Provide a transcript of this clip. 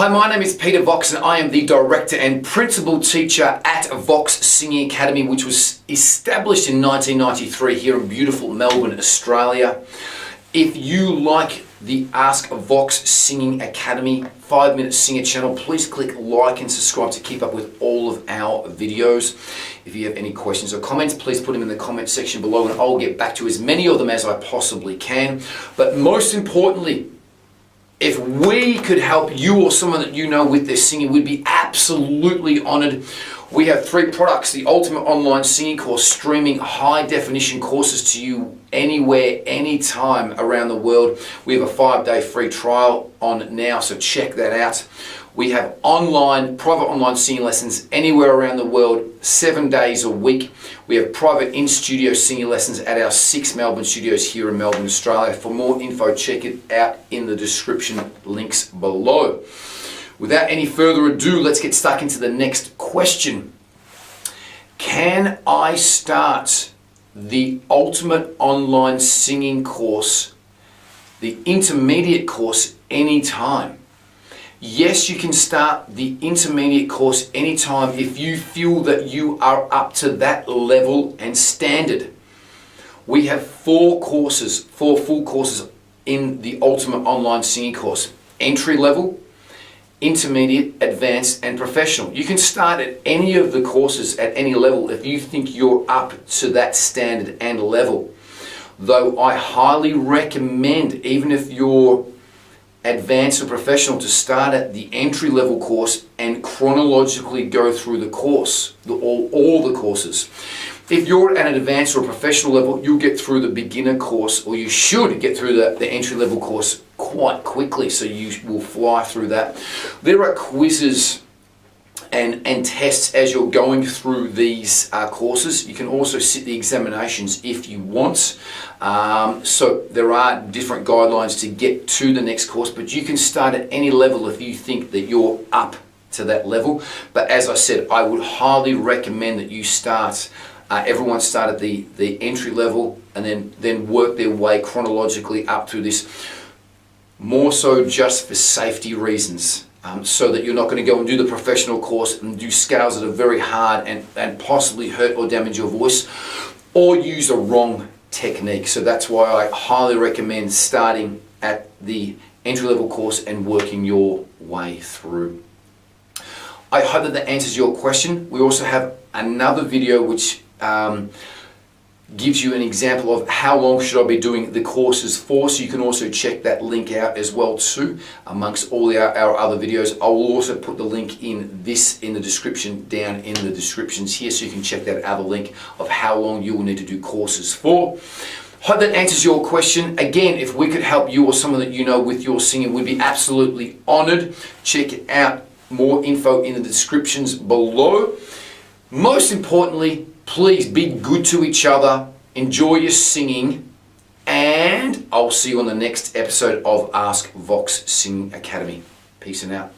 Hi, my name is Peter Vox and I am the Director and Principal Teacher at Vox Singing Academy, which was established in 1993 here in beautiful Melbourne, Australia. If you like the Ask Vox Singing Academy 5-minute singer channel, please click like and subscribe to keep up with all of our videos. If you have any questions or comments, please put them in the comment section below and I'll get back to as many of them as I possibly can. But most importantly, if we could help you or someone that you know with their singing, we'd be absolutely honored. We have 3 products: the Ultimate Online Singing Course, streaming high definition courses to you anywhere, anytime around the world. We have a 5-day free trial on now, so check that out. We have private online singing lessons anywhere around the world, 7 days a week. We have private in-studio singing lessons at our 6 Melbourne studios here in Melbourne, Australia. For more info, check it out in the description links below. Without any further ado, let's get stuck into the next question. Can I start the Ultimate Online Singing Course, the intermediate course, anytime? Yes, you can start the intermediate course anytime if you feel that you are up to that level and standard. We have 4 full courses in the Ultimate Online Singing Course: entry level, intermediate, advanced, and professional. You can start at any of the courses at any level if you think you're up to that standard and level. Though I highly recommend, even if you're advanced or professional, to start at the entry level course and chronologically go through the course, all the courses. If you're at an advanced or professional level, you'll get through the beginner course, or you should get through the entry level course quite quickly, so you will fly through that. There are quizzes and tests as you're going through these courses. You can also sit the examinations if you want. So there are different guidelines to get to the next course, but you can start at any level if you think that you're up to that level. But as I said, I would highly recommend that you start, everyone start at the entry level and then work their way chronologically up through this, more so just for safety reasons. So that you're not going to go and do the professional course and do scales that are very hard and possibly hurt or damage your voice, or use a wrong technique. So that's why I highly recommend starting at the entry-level course and working your way through. I hope that answers your question. We also have another video which gives you an example of how long should I be doing the courses for, so you can also check that link out as well too, amongst all our other videos. I will also put the link in the description, down in the descriptions here, so you can check that other link of how long you will need to do courses for. Hope that answers your question. Again, if we could help you or someone that you know with your singing, we'd be absolutely honored. Check out more info in the descriptions below. Most importantly, please be good to each other, enjoy your singing, and I'll see you on the next episode of Ask Vox Singing Academy. Peace and out.